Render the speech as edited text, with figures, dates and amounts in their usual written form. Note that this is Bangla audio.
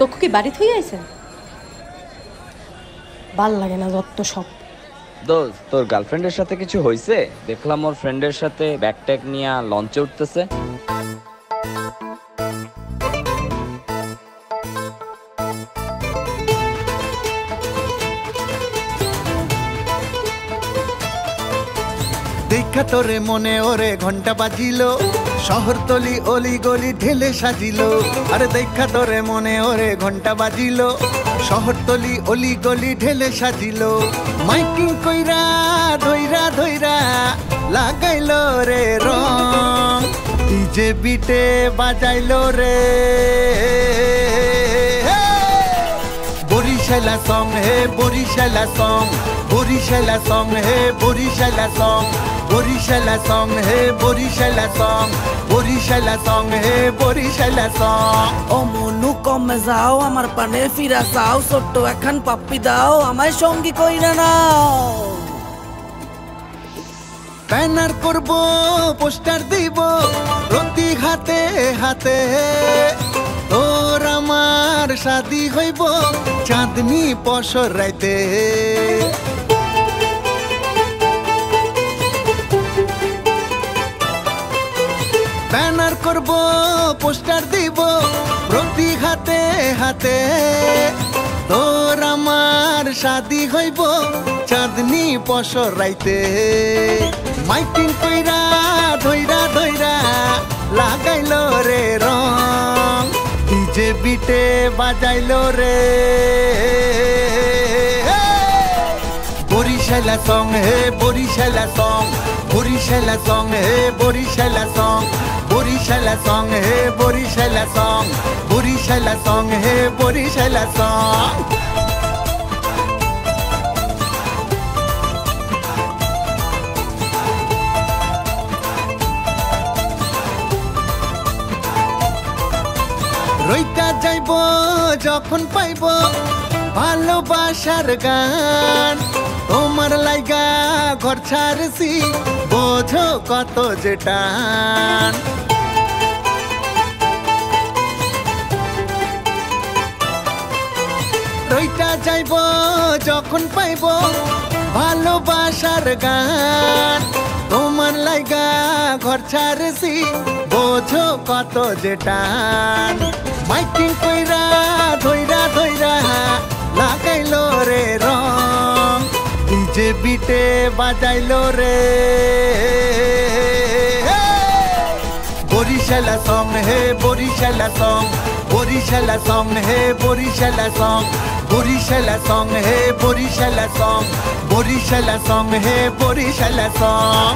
চক্ষু কি বাড়ি থুই আইছেন? ভাল লাগে না যত সব। দোস্ত, তোর গার্লফ্রেন্ডের সাথে কিছু হয়েছে? দেখলাম ওর ফ্রেন্ডের সাথে ব্যাকট্যাগ নিয়ে লঞ্চে উঠতেছে। দেখা তোরে মনে ওরে ঘন্টা বাজিল, শহরতলি অলি গলি ঢেলে সাজিল। আরে দেখা তোরে মনে ওরে ঘন্টা বাজিল, শহরতলি অলি গলি ঢেলে সাজিল। মাইকিং কইরা ধইরা ধইরা লাগাইল রে রং, ডিজে বিটে বাজাইল রে। বরিশালা সং হে বরিশালা সং, বরিশালা সং হে বরিশালা সং, বরিশালা সং হে বরিশালা সং, বরিশালা সং হে বরিশালা সং। ও মনু কমে যাও, আমার পানে ফিরা যাও, ছোট্ট এখন পাপ্পি দাও, আমায় সঙ্গী কইরা নাও। ব্যানার করব, পোস্টার দিব প্রতি হাতে হাতে, তোর আমার শাদি হইব চাঁদনি পশর রাইতে। ব্যানার করব, পোস্টার দিব প্রতি হাতে হাতে, তোর আমার শাদি হইব চাঁদনি পশর রাইতে। মাইকিং কইরা ধইরা ধইরা লাগাইল রে রং, ডিজে বিটে বাজাইল রে। বরিশালা সং হে বরিশালা সং, বরিশালা সং হে বরিশালা সং, বরিশালা সং হে বরিশালা সং, বরিশালা সং হে বরিশালা সং। রইতা যাইব যখন পাইব ভালোবাসার গান, তোমার লাইগা ঘর ছাড়ছি বোঝো কত যে টান। রইতা যাইব যখন পাইব ভালোবাসার গান, তোমার লাইগা ঘর ছাড়ছি বোঝো কত যে টান। মাইকিং কইরা ধইরা ধইরা লাগাইল রে রং, ডিজে বিটে বাজাইল রে। বরিশালা সং হে বরিশালা সং, বরিশালা সং হে বরিশালা সং, বরিশালা সং হে বরিশালা সং, বরিশালা সং হে বরিশালা সং।